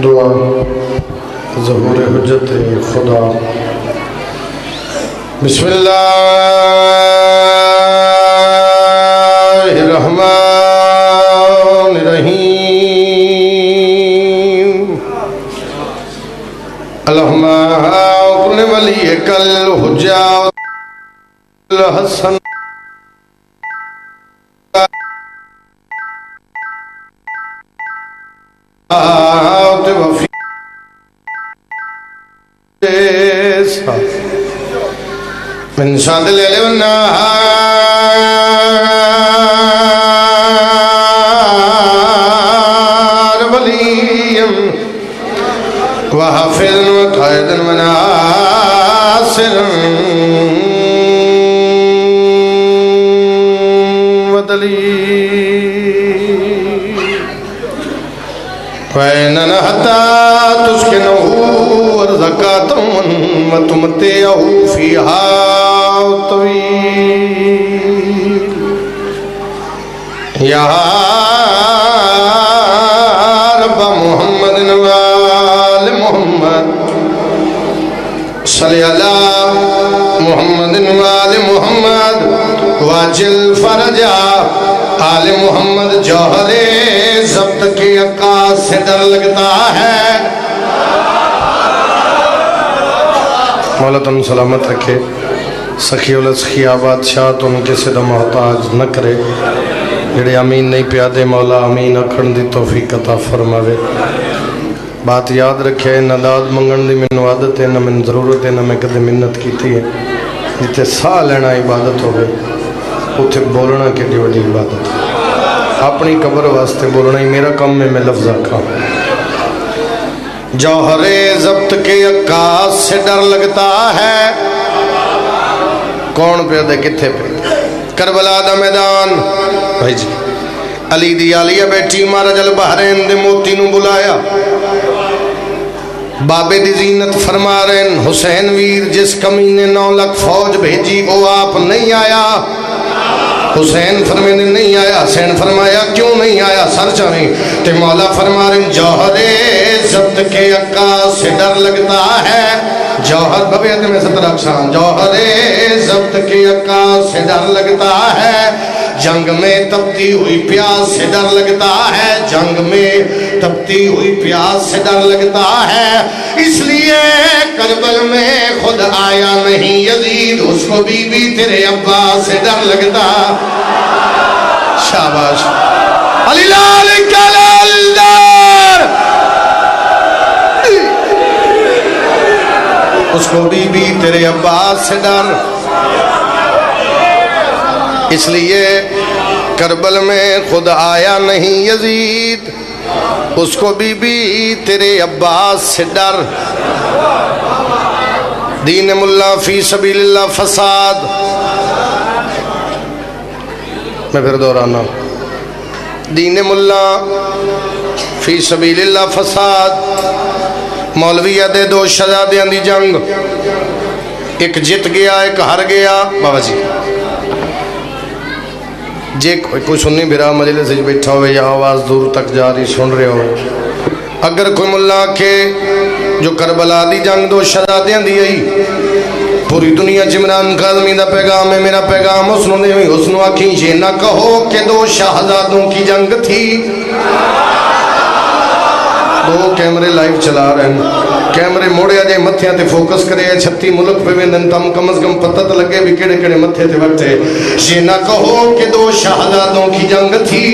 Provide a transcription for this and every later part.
دعا ظہور حجت خدا۔ بسم اللہ الرحمن الرحیم۔ اللہم اکن ولیک الحجت الحسن من شاد الليل والنهار وليا وحافظا وقائدا وناصرا وإننا حتى تسكنه ورزقات وتمتعه فيها طويل يا رب محمد وآل محمد صلی اللہ محمد وآل محمد واجل فرجا آل محمد جوہر ضبط کی عکاس سے ڈر لگتا ہے۔ مولا تم سلامت رکھے، سخی سخی آباد شاہ تو ان کے صدہ محتاج نہ کرے، جڑے امین نہیں پیادے مولا امین اکھن دی توفیق عطا فرماوے۔ بات یاد رکھے نہ داد منگن دی من عادت ہے نہ من ضرورت ہے نہ میں کدے منت کیتی ہے، جتے ساہ لینا عبادت ہو گئے اتھے بولنا کے دی وڈی عبادت ہے۔ اپنی قبر واسطے بولنا ہی میرا کم میں لفظ آکھا۔ جوہر ضبط کے عکاس سے ڈر لگتا ہے، کون پہ دے کتھے پہ؟ کربلا دا میدان بھائی جی علی دی آلیہ بیٹی مہاراج البحرین دے موتی نو بلایا، بابے دی زینت فرما رہے ہیں حسین ویر جس کمینے 9 لاکھ فوج بھیجی وہ آپ نہیں آیا۔ حسین فرمانے نہیں آیا، حسین فرمایا کیوں نہیں آیا سر چاہیں تے مولا فرما رہے ہیں جوہر ضبط کے عکاس سے ڈر لگتا ہے۔ جوہر ببیت میں ستر اقسام جوہر ضبط کے عکاس سے ڈر لگتا ہے، جنگ میں تپتی ہوئی پیاس سے ڈر لگتا ہے، جنگ میں تپتی ہوئی پیاس سے ڈر لگتا ہے، اس لیے کربل میں خود آیا نہیں یزید، اس کو بی بی تیرے عباس سے ڈر لگتا۔ شاباش علی لالک الالدار، اس کو بی بی تیرے عباس سے ڈر، اس لیے کربل میں خود آیا نہیں یزید، اس کو بی بی تیرے عباس سے ڈر۔ دین ملا فی سبیل اللہ فساد، میں پھر دہرانا، دین ملا فی سبیل اللہ فساد، مولویہ دے 2 شہزادیاں دی جنگ، ایک جت گیا ایک ہر گیا۔ بابا جی جے کوئی سننی بھرا مجلس سے بیٹھا ہوئے یا آواز دور تک جاری سن رہے ہو، اگر کوئی ملا کے جو کربلا دی جنگ 2 شہزادیاں دی آئی پوری دنیا عمران کاظمی دا پیغام ہے، میرا پیغام حسنوں دے ہوئی حسنوں آکھیں یہ نہ کہو کہ 2 شہزادوں کی جنگ تھی۔ 2 کیمرے لائیو چلا رہے ہیں، کیمرے موڑے آجے متھیاں تے فوکس کرے 36 ملک پہ ویندن تم کم از کم پتہ تو لگے بھی کڑے کڑے متھے تے وقتے۔ یہ نہ کہو کہ 2 شہزادوں کی جنگ تھی،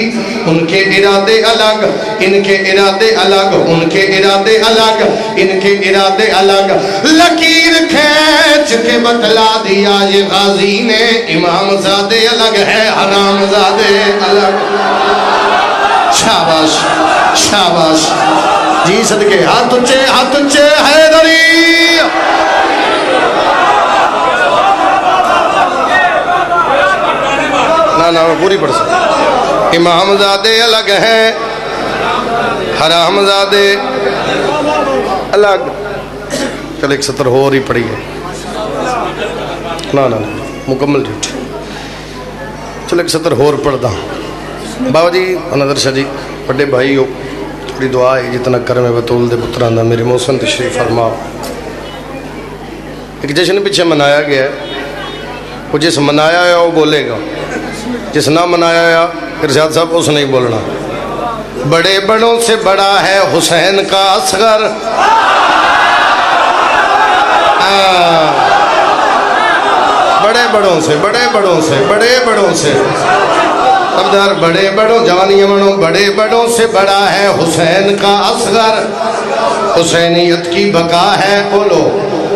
ان کے ارادے الگ ان کے ارادے الگ، ان کے ارادے الگ ان کے ارادے الگ، لکیر کھینچ کے بتلا دیا یہ غازی نے، امام زادے الگ ہے حرام زادے الگ۔ شاباش شاباش جی صدقے ہاتھ اچھے حیدری۔ نا میں پوری پڑھ سکتا، امام زادے الگ ہیں حرام زادے الگ۔ چل 1 سطر ہو رہی پڑی ہے، نا مکمل جھوٹ۔ چل 1 سطر ہور پڑھ دا۔ بابا جی نظر شاہ جی بڑے بھائی ہو، چھوٹی دعا ہے جتنا کرم بطول دے پتران دا میرے محسن تشریف فرما. ایک جشن پیچھے منایا گیا ہے، وہ جس منایا ہے وہ بولے گا، جس نہ منایا ہے ارشاد صاحب اس نہیں بولنا. بڑے بڑوں سے بڑا ہے حسین کا اصغر، بڑے بڑوں سے بڑے بڑوں سے بڑے بڑوں سے ابدار بڑے بڑوں جوانی منو، بڑے بڑوں سے بڑا ہے حسین کا اصغر، حسینیت کی بقا ہے. بولو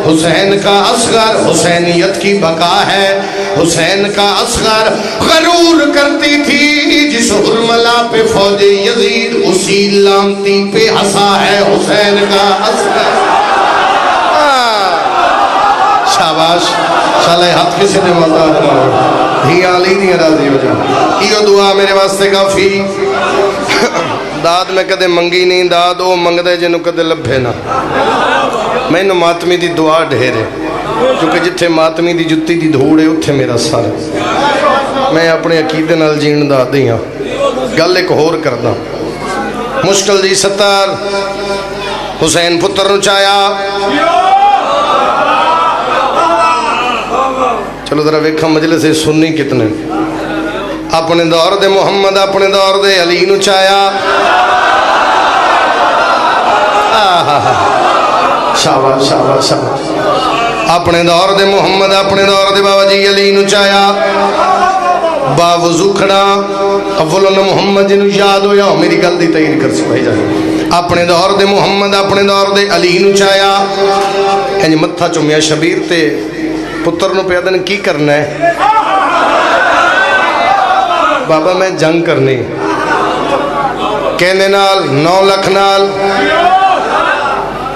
حسین کا اصغر، حسینیت کی بقا ہے. حسین کا اصغر غرور کرتی تھی جس حرملا پہ فوج یزید، اسی لامتی پہ ہنسا ہے حسین کا اصغر. شاباش شالے ہاتھ کسی نے مزہ دھیاں لی دیا راضی ہو جا. یہ دعا میرے واسطے کافی. داد میں کدے منگی نہیں، داد وہ منگ دے جنہوں کدے لبھے نہ. میں انہوں ماتمی دی دعا ڈھیرے، کیونکہ جتھے ماتمی دی جتی دی دھوڑے اتھے میرا سارا. میں اپنے عقیدے نال جین دا دیاں گل ایک ہور کردہ. مشکل دی 70 حسین پتر نو چایا. چلو ذرا ویکھا مجلس سے سنی کتنے. اپنے دور دے محمد، اپنے دور دے علی نو چایا. شاباش شاباش شاباش. اپنے دور دے محمد، اپنے دور دے بابا جی علی نو چایا. باوضو کھڑا اولن محمد جنو یاد ہو یا میری گل دی تائید کر سکائی جائے. اپنے دور دے محمد، اپنے دور دے علی نو چایا. یعنی متھا چومیا شبیر تے پتر نو پیادن کی کرنا ہے؟ بابا میں جنگ کرنی. کہنے نال 9 لکھ نال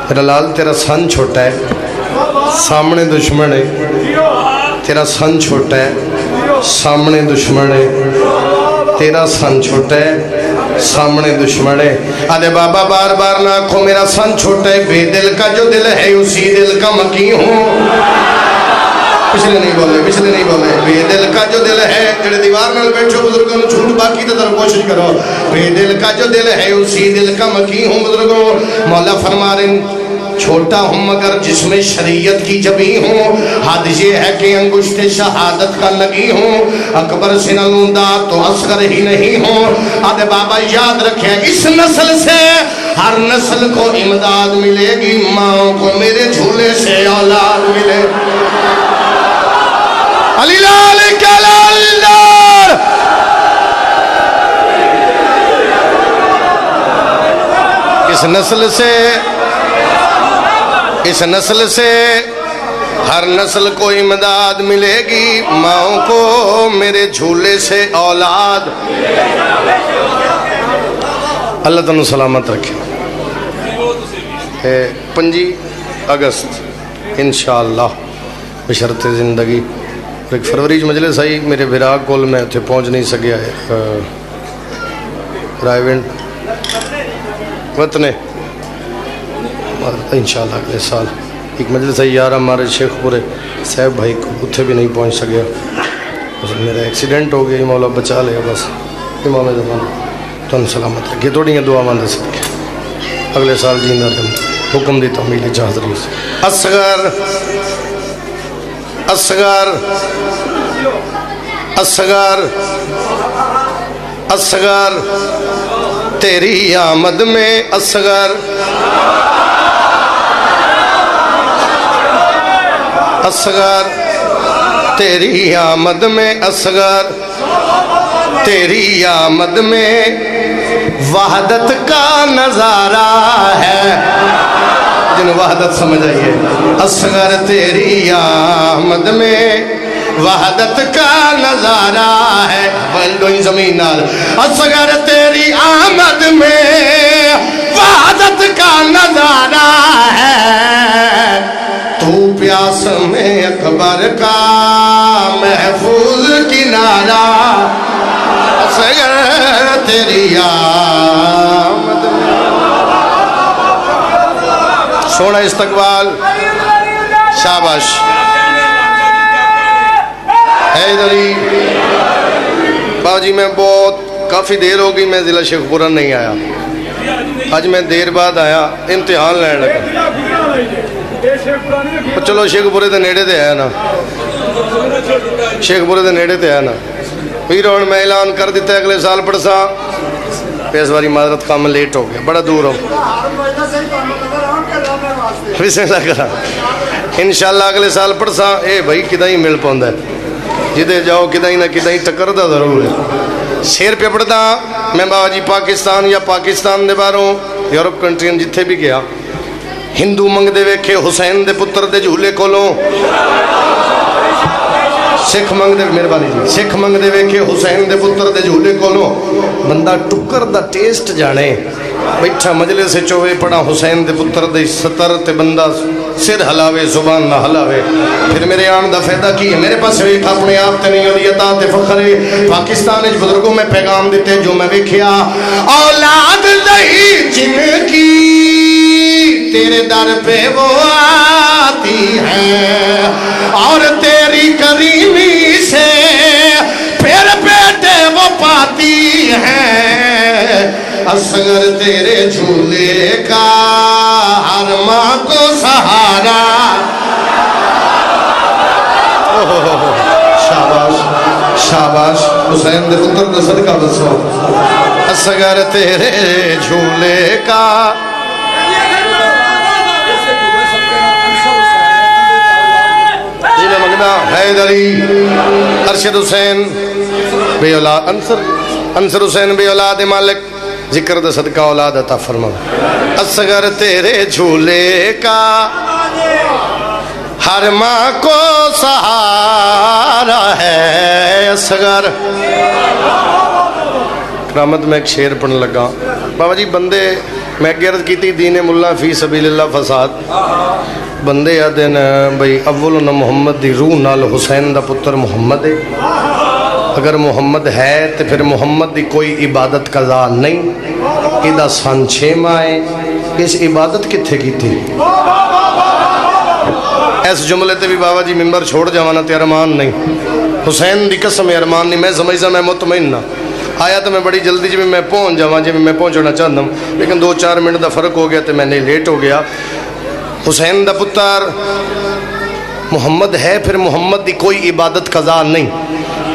تیرا لال تیرا سن چھوٹا ہے، سامنے دشمن ہے. تیرا سن چھوٹا ہے، سامنے دشمن ہے. تیرا سن چھوٹا ہے، سامنے دشمن ہے. آدھے بابا بار بار نہ آکھو میرا سن چھوٹا ہے، بے دل کا جو دل ہے اسی دل کا مکی ہوں. پچھلے نہیں بولے بے دل کا جو دل ہے. جڑے دیوار نال بیٹھو بزرگوں نے جھوٹ باقی تے ذرا کوشش کرو. بے دل کا جو دل ہے اسی دل کا مکی ہوں. بزرگوں مولا فرما رہے ہیں چھوٹا ہوں مگر جسم شریعت کی جبی ہوں. حد یہ ہے کہ انگشت شہادت کا لگی ہوں. اکبر سے نہ لوندا تو اصغر ہی نہیں ہوں. آدھے بابا یاد رکھیں اس نسل سے ہر نسل کو امداد ملے گی. ماں کو میرے جھولے سے اولاد ملے. علی لال کلندر اس نسل سے ہر نسل کو امداد ملے گی. ماں کو میرے جھولے سے اولاد. اللہ تعالیٰ سلامت رکھے. 5 اگست انشاءاللہ بشرط زندگی. ایک فروری مجلس آئی میرے وراغ کول، میں اتھے پہنچ نہیں سکیا ہے. رائیونٹ وطنے انشاءاللہ اگلے سال ایک مجلس آئی یار ہمارے شیخ پورے صاحب بھائی کو، اتھے بھی نہیں پہنچ سکیا. میرا ایکسیڈنٹ ہو گیا، مولا بچا لیا. بس امام زمان تو سلامت رکھے. تھوڑی دعا ماندے سکے اگلے سال جیندہ رہے. حکم دی تعمیل چاہدری سے. اصغر اصغر اصغر اصغر تیری آمد میں اصغر. اصغر تیری آمد میں اصغر. تیری آمد میں وحدت کا نظارہ ہے. جن وحدت سمجھ آئیے. اصغر تیری آمد میں وحدت کا نظارہ ہے. بلڈوئی زمین نال. اصغر تیری آمد میں وحدت کا نظارہ ہے. تو پیاس میں اکبر کا محفوظ کنارہ. اصغر تیری آمد میں. سونا استقبال. شاباش. حیدری بابا جی میں بہت کافی دیر ہو گئی، میں ضلع شیخ پورہ نہیں آیا. اج میں دیر بعد آیا امتحان لین لگا چلو شیخ پورے دے نیڑے تے آیا نا شیخ پورے دے نیڑے تے آیا نا پھر ہوں میں اعلان کر دیتا ہے اگلے سال پڑھسا اس باری معذرت کام لیٹ ہو گیا بڑا دور ہو انشاءاللہ اگلے سال پڑھسا اے بھائی کدہ ہی مل پاؤں ہے جدے جاؤ کدہ ہی نہ کدہ ہی ٹکر دا ضرور ہے شیر پہ پڑھتا میں بابا جی پاکستان یا پاکستان دے باروں یورپ کنٹرین جتھے بھی گیا ہندو منگ دے ویکھے حسین دے پتر دے جھولے کولوں سکھ منگ دے مہربانی جی سکھ منگ دے ویکھے حسین دے پتر دے جھولے کولوں بندہ ٹکر دا ٹیسٹ جانے بیٹھا مجلس سے چوے پڑا حسین دے پتر دے ستر تے بندہ سر ہلاوے زبان نہ ہلاوے پھر میرے آن دا فیدہ کی ہے میرے پاس ویکھ اپنے آپ تے نہیں ہوتی عطا تے فخرے پاکستان اچ بزرگوں میں پیغام دیتے جو میں ویکھیا اولاد نہیں جن کی تیرے در پہ وہ آتی ہے اور تیری کریمی سے پھر بیٹے وہ پاتی ہے اصغر تیرے جھولے کا ہر ماں کو سہارا شاباش شاباش حسین دے پتر دا صدقہ بسو اصغر تیرے جھولے کا حیدری ارشد حسین بے اولاد انصر حسین بے اولاد مالک ذکر دا صدقہ اولاد عطا فرما اصغر تیرے جھولے کا ہر ماں کو سہارا ہے اصغر کرامت میں ایک شعر پڑھنے لگا بابا جی بندے میں عرض کی تھی دین ملا فی سبیل اللہ فساد بندے آدھے نا بھئی اول محمد دی روح نال حسین دا پتر محمد ہے اگر محمد ہے تو پھر محمد دی کوئی عبادت قضا نہیں ایدہ سن 6 ماہ اس عبادت کتھے کی تھی ایس جملے تے بھی بابا جی ممبر چھوڑ جوانا تے ارمان نہیں حسین دی قسم ارمان نہیں میں سمجھا میں مطمئن نہ آیا تو میں بڑی جلدی جی میں پہنچ جاواں جی میں پہنچنا چاہتا ہوں لیکن 2-4 منٹ دا فرق ہو گیا تو میں نہیں لیٹ ہو گیا حسین دا پتر محمد ہے پھر محمد دی کوئی عبادت قضا نہیں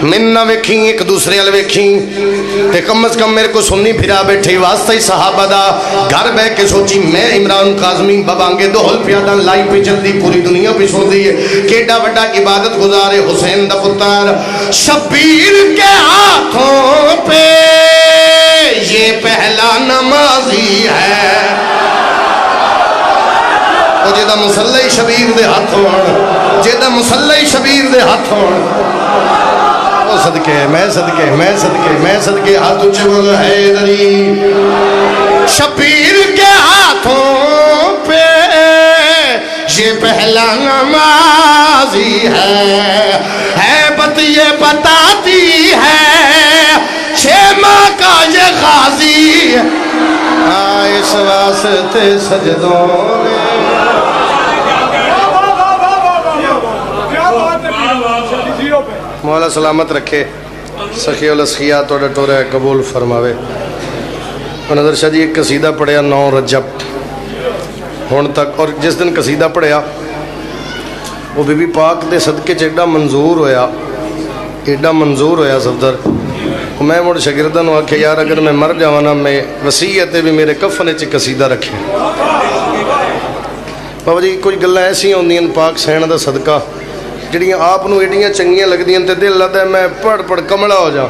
من نہ ویکھیں ایک دوسرے ال ویکھیں تے کم از کم میرے کو سنی پھرا بیٹھے واسطہ ہی صحابہ دا گھر بے کے سوچی میں عمران قاظمی ببانگے دہل پیادہ لائی پہ چل دی پوری دنیا پہ چھوڑ دی کیڈا بڑا عبادت گزارے حسین دا پتر شبیر کے ہاتھوں پہ یہ پہلا نمازی ہے جیدہ مسلح شبیر دے ہاتھ ہون جیدہ مسلح شبیر دے ہاتھ ہون وہ صدقے میں صدقے میں صدقے میں صدقے ہاتھ اچھے بول حیدری شبیر کے ہاتھوں پہ یہ پہلا نمازی ہے بت یہ بتاتی ہے 6 ماہ کا یہ غازی اس واسطے سجدوں میں مولا سلامت رکھے سخی الاسخیہ توڑا ٹورا قبول فرماوے نظر شاہ جی ایک قصیدہ پڑھیا 9 رجب ہون تک اور جس دن قصیدہ پڑھیا وہ بی بی پاک دے صدقے ایڈا منظور ہویا صفدر میں مڑ شاگردن ہوا کہ یار اگر میں مر جاوانا میں وسیعت بھی میرے کفن چ قصیدہ رکھے بابا جی کچھ گلیں ایسی ہوندی ہیں پاک سین دا صدقہ جڑیاں آپ نو ایڈیاں چنگیاں لگ دیاں تے دل لگتا ہے میں پڑھ کمڑا ہو جا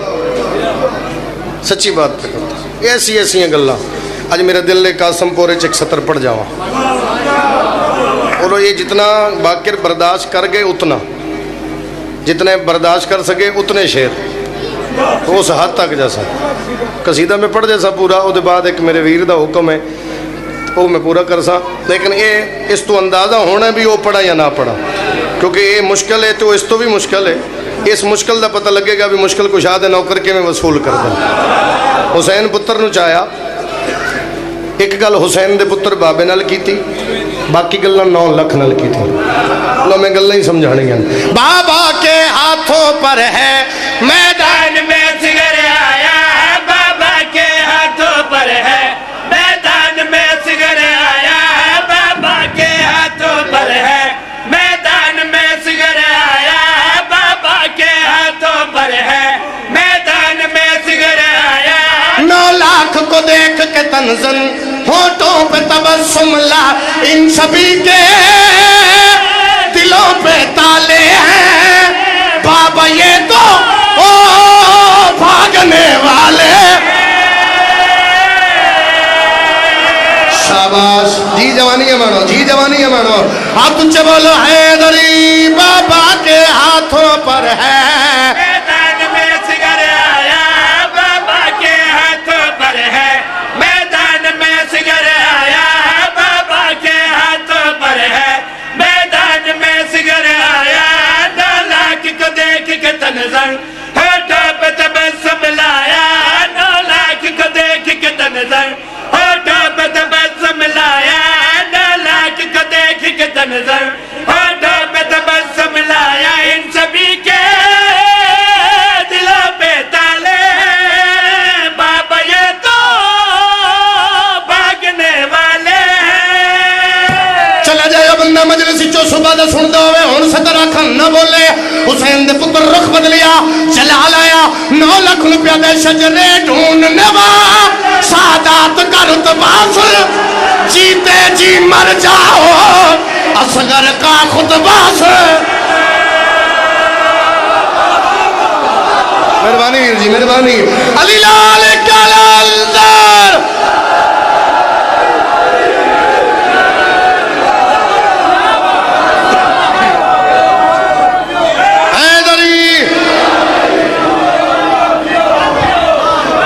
سچی بات پہ کرتا ایسی گلیں اج میرے دل لے قاسم پورے چ 1 سطر پڑھ جاواں اور یہ جتنا باقر برداشت کر گئے اتنا جتنے برداشت کر سکے اتنے شعر اس حد تک جیسا قصیدہ میں پڑھ جیسا پورا او دے بعد ایک میرے ویر دا حکم ہے وہ میں پورا کر سا لیکن یہ اس تو اندازہ ہونا بھی وہ پڑھا یا نہ پڑھا کیونکہ یہ مشکل ہے تو اس تو بھی مشکل ہے اس مشکل دا پتہ لگے گا بھی مشکل کشا دے نوکر کے میں وصول کر دیں حسین پتر نو چاہیا ایک گل حسین دے پتر بابے نال کی تھی باقی گلیں 9 لکھ نال کی تھی لو میں گلیں ہی سمجھانے گا بابا کے ہاتھوں پر ہے میدان میں جگر آیا ہے بابا کے ہاتھوں پر ہے میدان تنزن ہونٹوں پہ تبسم لا ان سبھی کے دلوں پہ تالے ہیں بابا یہ تو بھاگنے والے شاباش جی جوانی ہے مانو جی جوانی ہے مانو آپ تجھے بولو حیدری بابا کے ہاتھوں پر ہے میدان میں سگر آیا بابا کے ہاتھوں پر ہے میدان میں سگر آیا بابا کے ہاتھوں پر ہے میدان میں سگر آیا نولاکھ کو دیکھ کے تنزل ہونٹوں پہ تبسم لایا نولاکھ کو دیکھ کے تنزل ہونٹوں پہ تبسم لایا نولاکھ کو دیکھ کے تنزل ہونٹوں پہ تبسم لایا ان سبھی کے دلوں پہ تالے ہیں بابا یہ تو بھاگنے والے ہیں چلا جائے بندہ مجلسی چو صبح دا سن دو ہوئے ہون ستر آکھن نہ بولے حسین دے پتر رخ بدلیا چلا لایا 9 لاکھ روپیہ دے شجرے ڈھونڈنے وا سادات کرت باس جیتے جی مر جاؤ اصغر کا خطبہ سے مہربانی ویر جی مہربانی علی لال کلندر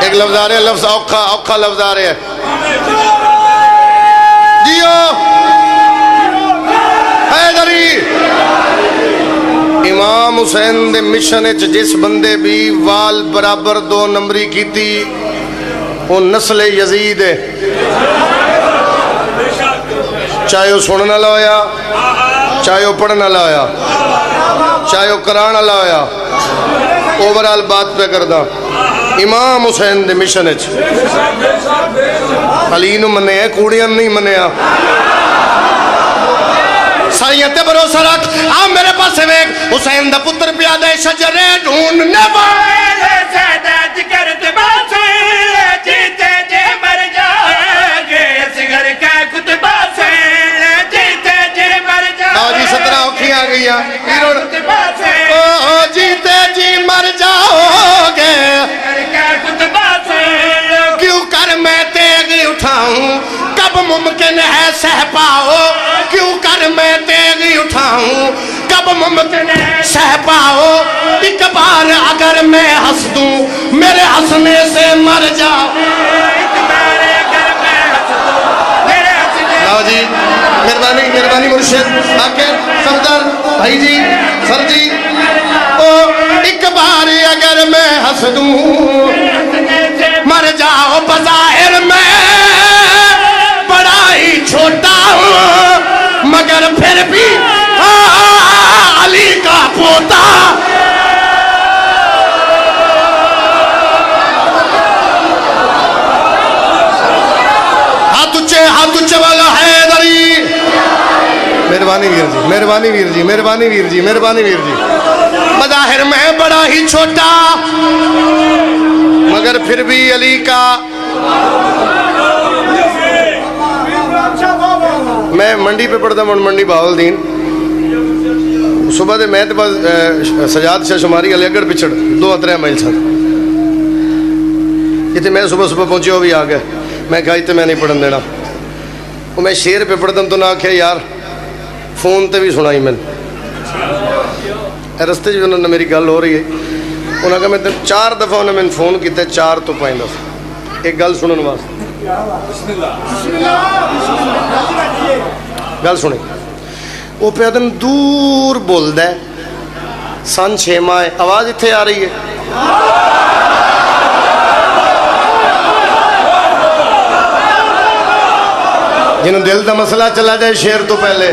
ایک لفظ آ رہے ہیں لفظ اوکھا لفظ آ رہے ہیں جیو حیدری امام حسین دے مشن جس بندے بھی وال برابر 2 نمبری کیتی وہ نسل یزید ہے چاہے وہ سننا لایا چاہے وہ پڑھنا لایا چاہے وہ کرانا لایا اوورال بات پہ کردہ امام حسین دے مشن علی نو منیا کوڑیاں نہیں منیا سائیت بھروسہ رکھ آ میرے پاس ویک حسین دا پتر پیادہ شجرے ڈھونڈنے والے سادات کرت باسے جیتے جے مر جائیں گے اصغر کا خطبہ سے جیتے جے مر جائیں جی 17 اوکھی آ گئی خطبہ سے جیتے جی مر جاؤ گے کیوں کر میں تیغ اٹھاؤں کب ممکن ہے سہ پاؤ کیوں کر میں تیغ اٹھاؤں کب ممکن ہے سہ پاؤ ایک بار اگر میں ہنس دوں میرے ہنسنے سے مر جاؤ ایک بار اگر میں ہنس دوں میرے ہنسنے سے جی مہربانی مرشد آکر سردار بھائی جی سر جی ایک بار اگر میں ہنس دوں مر جاؤ بظاہر میں بڑا ہی چھوٹا ہوں مگر پھر بھی علی کا پوتا ہاتھ اچھے والا حیدری مہربانی ویر جی بظاہر میں بڑا ہی چھوٹا مگر پھر بھی علی کا میں منڈی پہ پڑھتا ہوں منڈی بہاول دین صبح دے میں سجاد سے شماری علی اگڑ پچھڑ 2-3 میل ساتھ یہ میں صبح پہنچے ہو بھی آ گئے میں کہا اتنے میں نہیں پڑھن دینا وہ میں شیر پہ پڑھتا ہوں تو نہ آکھے یار فون تے بھی سنائی میں رستے جو انہوں نے میری گل ہو رہی ہے انہوں نے کہا میں 4 دفعہ انہوں نے میں فون کیتے 4 تو 5 دفعہ ایک گل سنن واسطے گل سنیں وہ پہ آدم دور بول دے سن 6 ماہ آواز اتھے آ رہی ہے جنہوں دل دا مسئلہ چلا جائے شیر تو پہلے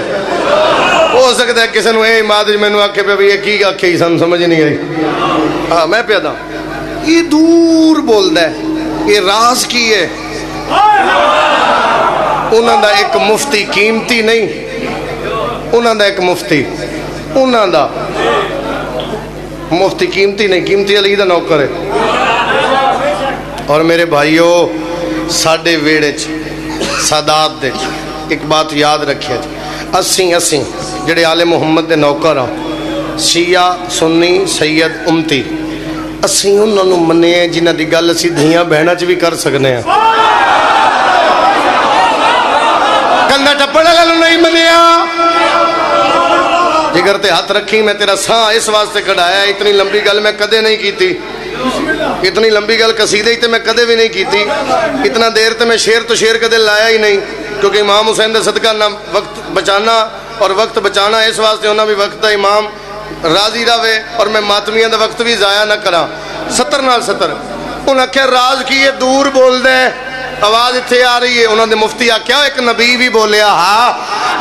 ہو سکتا ہے کسی نے مادج میں نے آکھے پہ بھی یہ کی آکھے ہی سن سمجھ نہیں آئی ہاں میں پیدا یہ دور بول دے یہ راز کی ہے انہوں دا ایک مفتی قیمتی نہیں انہوں دا ایک مفتی انہوں دا مفتی قیمتی نہیں قیمتی علی دا نوکر ہے اور میرے بھائیو ساڈے ویڑے سادات دے ایک بات یاد رکھیا جی، اسیں جڑے آل محمد دے نوکر ہاں، شیعہ سنی سید امتی، اسیں انہوں نے منے ہیں جنہ دی گل اسی دھیاں بہنا چ بھی کر سکنے ہیں، کندھا ٹپڑا گل نہیں منیا، جگر تے ہاتھ رکھی میں تیرا ساں اس واسطے کڑھایا، اتنی لمبی گل میں کدے نہیں کیتی، اتنی لمبی گل قصیدے ہی تے میں کدے بھی نہیں کیتی، اتنا دیر تے میں شیر تو شیر کدے لایا ہی نہیں، کیونکہ امام حسین دے صدقہ نہ وقت بچانا اور وقت بچانا اس واسطے ہونا بھی وقت دا امام راضی رہے اور میں ماتمیاں دا وقت بھی ضائع نہ کراں۔ ستر نال ستر انہاں کہا راز کی یہ دور بول دے، آواز اتھے آ رہی ہے، انہوں نے مفتی آکھیا ایک نبی بھی بولیا، ہاں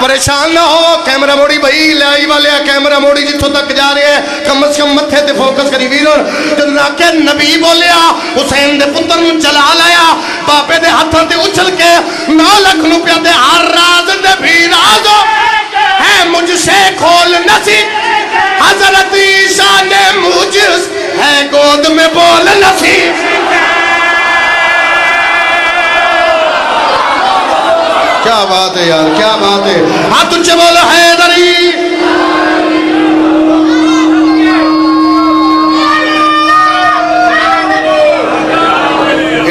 پریشان نہ ہو، کیمرہ موڑی بھائی لائی والے کیمرہ موڑی جتھوں تک جا رہے ہیں، کم از کم متھے تے فوکس کری ویرون، جنہوں کہ نبی بولیا، حسین دے پتر نو جلا لایا، باپے دے ہاتھوں تے اچھل کے 9 لاکھ روپیہ دے ہر راز نبی راز ہے مجھ سے کھول نسی، حضرت عیسیٰ نے مجھ ہے گود میں بول نسی۔ کیا بات ہے یار، کیا بات ہے، ہاتھ اچھے بول حیدری،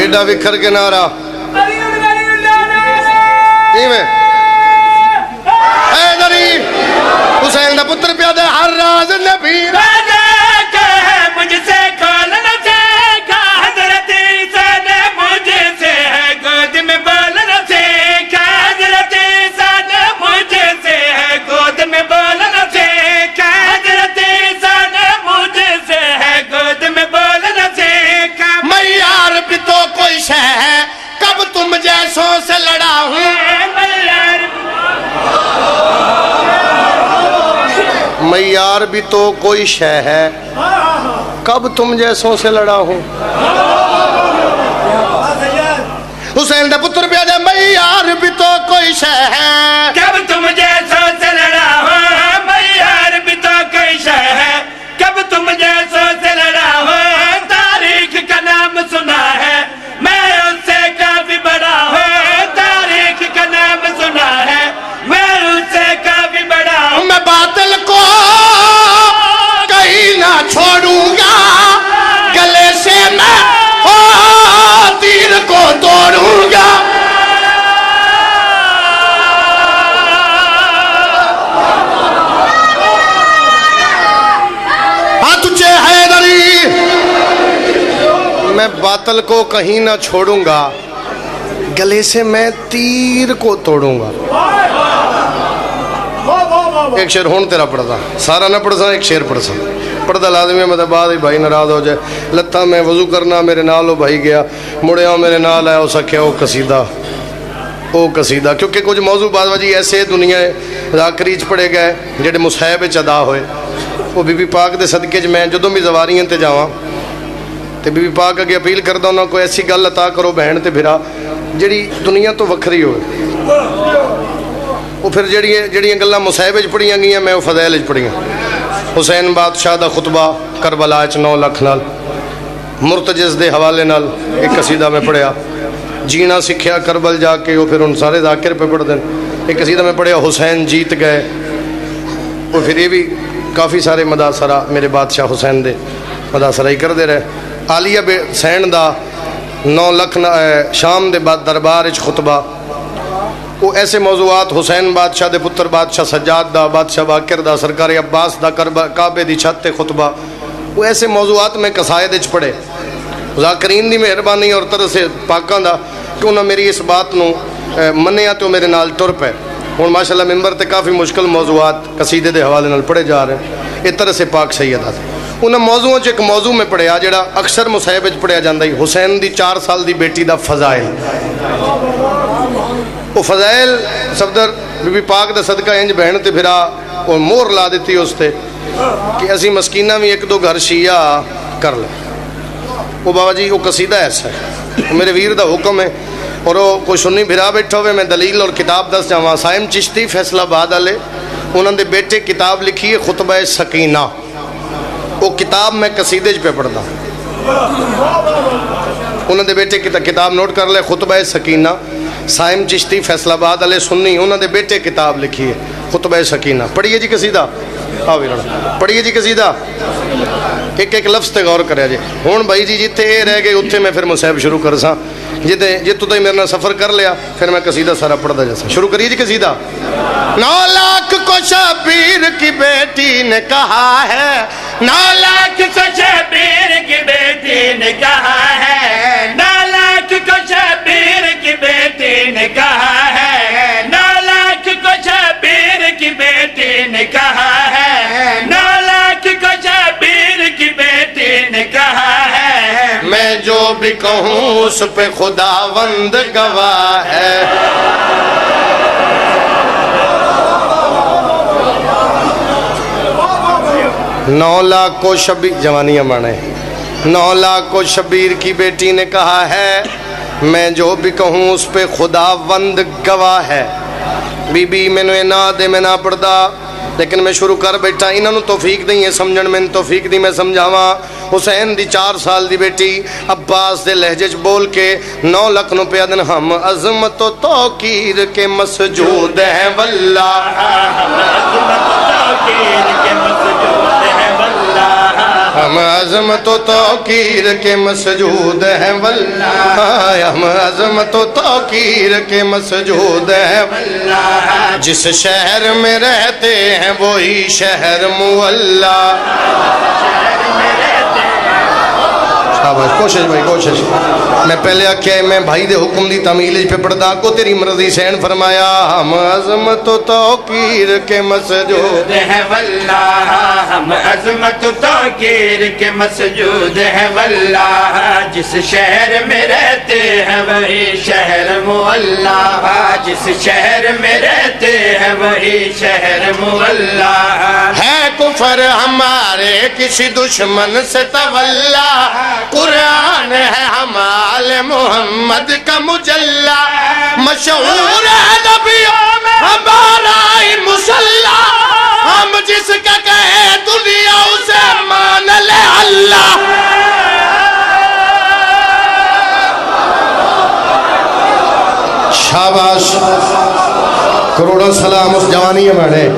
ایڈا وکھر کے نعرہ حیدری حسین دا پتر پیادہ ہر راز نبی مجھ سے کھول نہ سیکھا، حضرت عیسیٰ نے مجھ سے ہے گود میں بول نہ سیکھا، حضرت عیسیٰ نے مجھ سے ہے گود میں بول نہ سیکھا، حضرت عیسیٰ نے مجھ سے ہے گود میں بول نہ سیکھا۔ میں یار بھی تو کوئی شے ہے، کب تم جیسوں سے لڑا ہوں، میں یار بھی تو کوئی شے ہے، کب تم جیسوں سے لڑا ہوں، حسین دا پتر پہ آجا میں یار بھی تو کوئی شے ہے، کب تم جیسوں سے لڑا ہو، میں یار بھی تو کوئی شے ہے، کب تم جیسوں سے لڑا ہو، تاریخ کا نام سنا ہے میں اس سے کافی بڑا ہوں، تاریخ کا نام سنا ہے میں اس سے کافی بڑا ہوں، میں باطل کو کہیں نہ چھوڑوں گا، گلے سے میں تیر کو توڑوں گا، ہاتھ اچھے حیدری، میں باطل کو کہیں نہ چھوڑوں گا، گلے سے میں تیر کو توڑوں گا۔ ایک شعر ہون تیرا پڑھتا، سارا نہ پڑھتا، ایک شعر پڑھتا، پڑھتا لازمی ہے، مطلب بعد ہی بھائی ناراض ہو جائے، لتا میں وضو کرنا میرے نال ہو بھائی گیا، مڑیا میرے نال آیا ہو سکیا او قصیدہ، کیونکہ کچھ موضوع بعد وجہ ایسے دنیا ذاکریچ پڑے گئے جڑے مصحب ادا ہوئے، وہ بی بی پاک دے صدقے چ میں جدوں بھی زواریاں تے جاواں تے بی بی پاک اگے اپیل کردا ہوں کوئی ایسی گل عطا کرو بہن تے بھرا جڑی دنیا تو وکھری ہوئے، وہ پھر جڑیاں گلاں مصحب وچ پڑھیاں گئیاں میں وہ فضائل وچ پڑھیاں۔ حسین بادشاہ دا خطبہ کربلا 9 لاکھ نال، مرتجز دے حوالے نال ایک قصیدہ میں پڑھیا، جینا سکھیا کربل جا کے، وہ پھر ان سارے ذاکر پہ پڑھ دیں، ایک قصیدہ میں پڑھیا حسین جیت گئے، وہ پھر یہ بھی کافی سارے مداثرہ میرے بادشاہ حسین دے مداثرہ ہی کر دے رہے۔ عالیہ سین دا 9 لاکھ شام دے بعد دربار اچ خطبہ، وہ ایسے موضوعات حسین بادشاہ دے پتر بادشاہ سجاد دا، بادشاہ باقر دا، سرکار عباس دا کعبے دی چھت تے خطبہ، وہ ایسے موضوعات میں قصائد اچ پڑھے، ذاکرین دی مہربانی اور طرح سے پاکاں دا کہ انہاں میری اس بات نو منیا تو میرے نال ٹر پے، ہن ماشاءاللہ ممبر تے کافی مشکل موضوعات قصیدے دے حوالے نال پڑھے جا رہے ہیں، اس طرح سے پاک سیدہ تھے انہاں موضوعوں چ ایک موضوع میں پڑھیا جڑا اکثر مصحب وچ پڑھیا جاندا ہے، حسین دی 4 سال دی بیٹی دا فضائل، وہ فضائل صفدر بی بی پاک دا صدقہ انج بہن تے بھرا اور مور لا دیتی اس تے کہ اسی مسکینہ بھی 1-2 گھر شیعہ کر لیں، وہ بابا جی وہ قصیدہ ایسا ہے، میرے ویر دا حکم ہے، اور وہ کوئی سنی بھرا بیٹھا ہوئے میں دلیل اور کتاب دس جاواں، سائم چشتی فیصلہ آباد والے انہوں نے بیٹے کتاب لکھی ہے خطبہ سکینہ، وہ کتاب میں قصیدے پہ پڑھتا انہوں دے بیٹے کی کتاب نوٹ کر لے، خطبہ سکینہ، سائم چشتی فیصل آباد علیہ سنی، انہوں دے بیٹے کتاب لکھی ہے خطبہ سکینہ. پڑھیے جی قصیدہ، پڑھیے جی قصیدہ، ایک ایک لفظ تے غور کریا جی. ہوں بھائی جی جتنے یہ رہ گئے اتنے میں پھر مصیب شروع کر سا، جتوں تھی میرے نال سفر کر لیا پھر میں قصیدہ سارا پڑھتا جا سا. شروع کریے جی قصیدہ. 9 لاکھ کو شبیر کی بیٹی نے کہا ہے، 9 لاکھ کو شبیر کی بیٹی نے کہا ہے، 9 لاکھ کو شبیر کی بیٹی نے کہا ہے، 9 لاکھ کو شبیر کی بیٹی نے کہا ہے، 9 لاکھ کو شبیر کی بیٹی نے کہا ہے، میں جو بھی کہوں اس پہ خداوند گواہ ہے. 9 لاکھ کو شبیر، جوانیاں مانے، 9 لاکھ کو شبیر کی بیٹی نے کہا ہے، میں جو بھی کہوں اس پہ خداوند گواہ ہے. بی بی میں نے نہ دے میں نہ پڑھدا، لیکن میں شروع کر بیٹھا. انہاں نوں توفیق نہیں ہے سمجھن، میں توفیق دی میں سمجھاواں. حسین دی 4 سال دی بیٹی عباس دے لہجے چ بول کے 9 لاکھ نو پیا دن. ہم عظمت و توقیر کے مسجود ہیں واللہ، ہم عظمت و توقیر کے مسجود ہیں واللہ، ہم عظمت و توقیر کے مسجود ہیں واللہ. جس شہر میں رہتے ہیں وہی شہر معلیٰ. شاباش، کوشش بھائی کوشش. میں پہلے آکھیا میں بھائی دے حکم دی تعمیل پہ پڑھدا کو تیری مرضی سین فرمایا. ہم عظمت و توقیر کے مسجود ہے واللہ، ہم عظمت و توقیر کے مسجود ہے واللہ. جس شہر میں رہتے ہیں وہی شہر معلیٰ، جس شہر میں رہتے ہیں وہی شہر معلیٰ. ہے کفر ہمارے کسی دشمن سے تولا، قرآن ہے ہمال محمد کا مجلہ، مشہور ہے نبیوں میں ہمارا ہی مسلح، ہم جس کا کہے دنیا اسے مان لے اللہ. شاباش، کروڑوں سلام اس جوانی میں،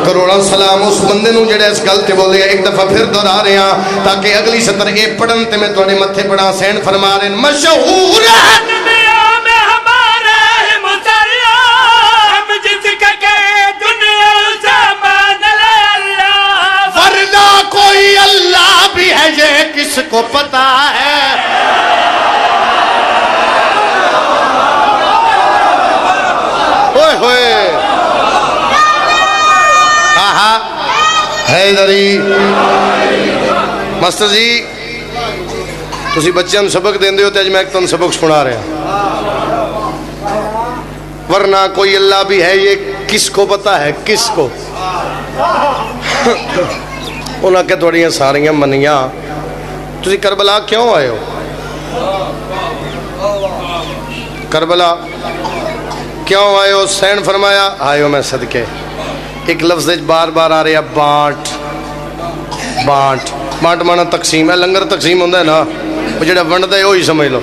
کروڑوں سلام اس بندے نوں جڑے اس گل تے بولے. ایک دفعہ پھر دہرا رہے ہیں تاکہ اگلی سطر اے پڑھن تے میں تواڈے متھے پڑھاں. سین فرما رہے ہیں مشہور ہے نبیوں میں ہمارا ہے مسلح، ہم جس کا کہے دنیا اسے مان لے اللہ. ورنہ کوئی اللہ بھی ہے یہ کس کو پتا ہے. ہوئے ہوئے آہا حیدری. ماسٹر جی تسی بچیاں نوں سبق دیندے ہو تے اج میں ایک تن سبق سنا رہا. ورنہ کوئی اللہ بھی ہے یہ کس کو پتا ہے، کس کو. انہاں کہ تھوڑیاں ساریاں منیاں. تسی کربلا کیوں آئے ہو؟ کربلا کیوں آئے ہو؟ حسین فرمایا آئے ہو میں صدقے. ایک لفظ بار بار آ رہے ہیں بانٹ. بانٹ بانٹ مانا تقسیم ہے. لنگر تقسیم ہوندہ ہے نا، وہ جڑا ونڈ ہے وہی سمجھ لو.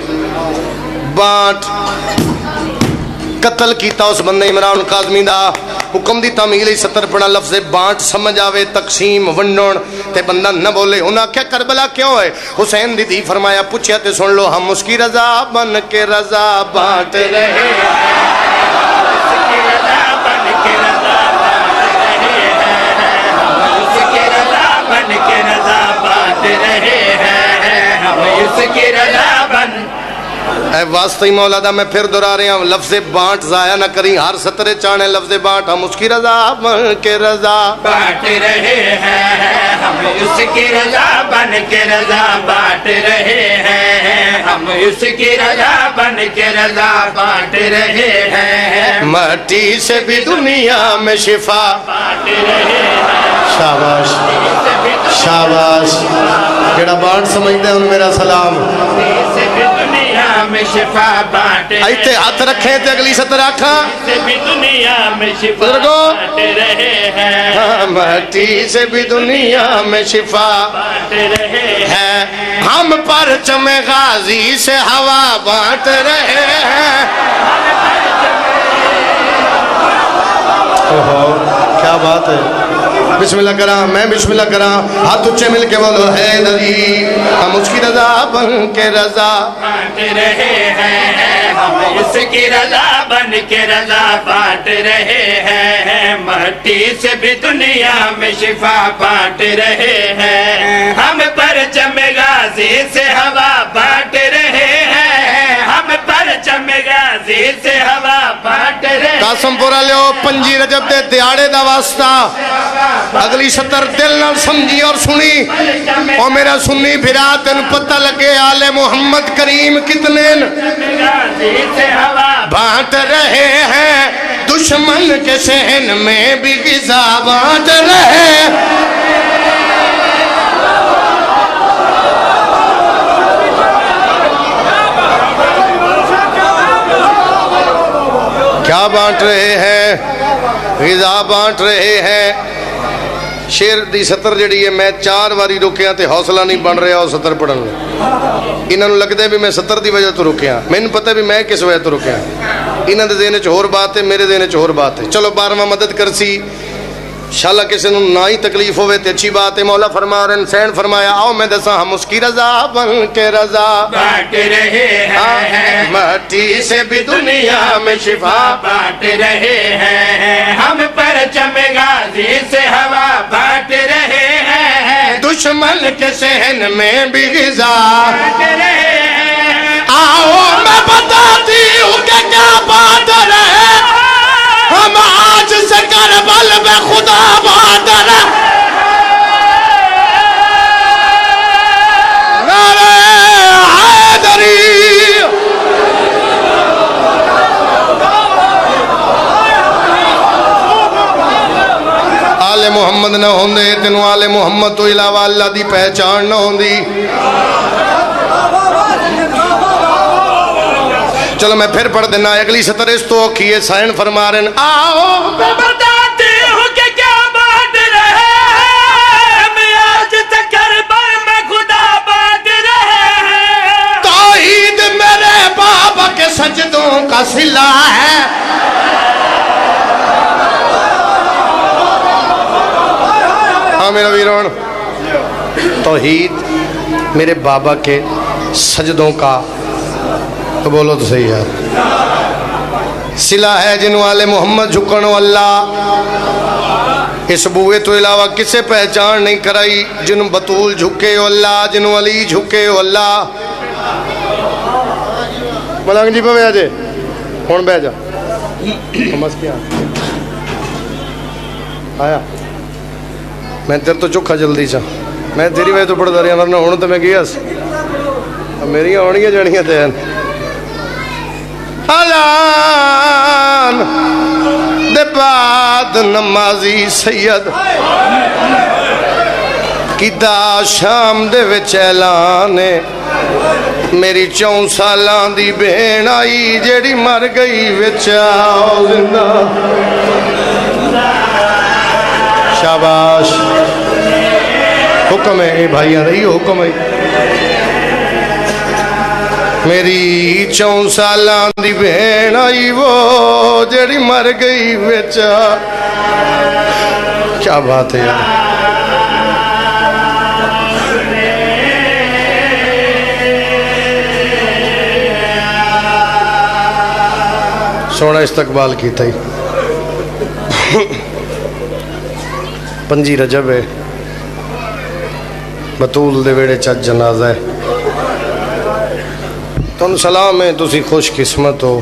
بانٹ قتل کیتا اس بندے عمران کاظمی دا. حکم دی تعمیل 70 پڑھا لفظ بانٹ سمجھ آوے، تقسیم ونڈن تے بندہ نہ بولے. انہاں کیا کربلا کیوں ہے؟ حسین دی دی فرمایا پوچھیا تے سن لو. ہم اس کی رضا بن کے رضا بانٹ رہے، اے واسطی مولا دا. میں پھر دہرا رہا ہوں لفظ بانٹ ضائع نہ کری. ہر سطرے چانے لفظ بانٹ. ہم اس کی رضا بن کے رضا بانٹ رہے ہیں، ہم اس کی رضا بن کے رضا بانٹ رہے ہیں، ہم اس کی رضا بن کے رضا بانٹ رہے ہیں. مٹی سے بھی دنیا میں شفا بانٹ رہے ہیں. شاباش شاباش. جڑا بانٹ سمجھتے ہیں ان میرا سلام. دنیا میں شفا بانٹ ایتے ہاتھ رکھیں تے اگلی سطر آکھاں سے بھی دنیا میں شفا بزرگو بانٹ رہے ہیں مٹی سے بھی دنیا میں شفا بانٹ رہے ہیں ہے ہم پرچم غازی سے ہوا بانٹ رہے ہیں کیا بات ہے بسم اللہ کرا میں بسم اللہ کرا ہاتھ اچھے مل کے بولو ہے نبی ہم اس کی رضا بن کے رضا بانٹ رہے ہیں ہم اس کی رضا بن کے رضا بانٹ رہے ہیں مٹی سے بھی دنیا میں شفا بانٹ رہے ہیں ہم پرچم غازی سے ہوا بانٹ رہے ہیں ہم پرچم غازی سے ہوا بانٹ رہے ہیں قاسم پورا لیو 5 رجب دے دیاڑے دا واسطہ اگلی سطر دل نہ سمجھی اور سنی اور میرا سنی بھرا تن پتہ لگے آل محمد کریم کتنے بانٹ رہے ہیں دشمن کے صحن میں بھی غذا بانٹ رہے کیا بانٹ رہے ہیں غذا بانٹ رہے ہیں شیر دی سطر جڑی ہے میں 4 واری رکیا تے حوصلہ نہیں بن رہا اور سطر پڑھن انہاں نو لگدے بھی میں سطر دی وجہ تو رکیا مینوں پتہ بھی میں کس وجہ تو رکیا انہاں دے ذہن وچ ہور بات ہے میرے ذہن وچ ہور بات ہے چلو 12واں مدد کرسی انشاءاللہ کسی نو نہ ہی تکلیف ہوئے تے اچھی بات ہے مولا فرما رہے ہیں حسین فرمایا آؤ میں دساں ہم اس کی رضا بن کے رضا بانٹ رہے ہیں مٹی سے بھی دنیا میں شفا بانٹ رہے ہیں ہم پرچم غازی سے ہوا بانٹ رہے ہیں دشمن کے صحن میں بھی غذا بانٹ رہے ہیں آؤ میں بتاتی ہوں کہ کیا بات رہے ہم آج سے کربل میں خدا بات رہے نعرہ حیدری آل محمد نہ ہوندے تینوں آل محمد تو علاوہ اللہ دی پہچان نہ ہوندی چلو میں پھر پڑھ دینا اگلی سطر اس تو کیے سائن فرما رہے ہیں آؤ میں بتاتی ہوں کہ کیا بات رہے میں آج تک کربل میں خدا بانٹ رہے ہیں توحید میرے بابا کے سجدوں کا صلہ ہے ہاں میرا ویرون توحید میرے بابا کے سجدوں کا تو بولو تو صحیح یار صلہ ہے جنہوں آل محمد جھکنو اللہ اس بوئے تو علاوہ کسے پہچان نہیں کرائی جنہوں بطول جھکے ہو اللہ جنہوں علی جھکے ہو اللہ ملنگ جی پہ آجے ہون بہ جا ہمس کیا آیا میں تیر تو چکھا جلدی چاہ میں تیری وجہ تو پڑھ دا رہی ہوں ورنہ ہون تو میں گیا سی میری آنیاں جانیاں تین اعلان دے بعد نمازی سید کیتا شام دے وچ اعلان میری 4 سالان دی بہن آئی جیڑی مر گئی وچ آؤ زندہ شاباش حکم ہے بھائیاں رہی حکم ہے میری 4 سالان دی بہن آئی وہ جڑی مر گئی وچا کیا بات ہے یار سونا استقبال کی تھی 5 رجب ہے بطول دے ویڑے چاچ جنازہ ہے تن سلام ہے تسی خوش قسمت ہو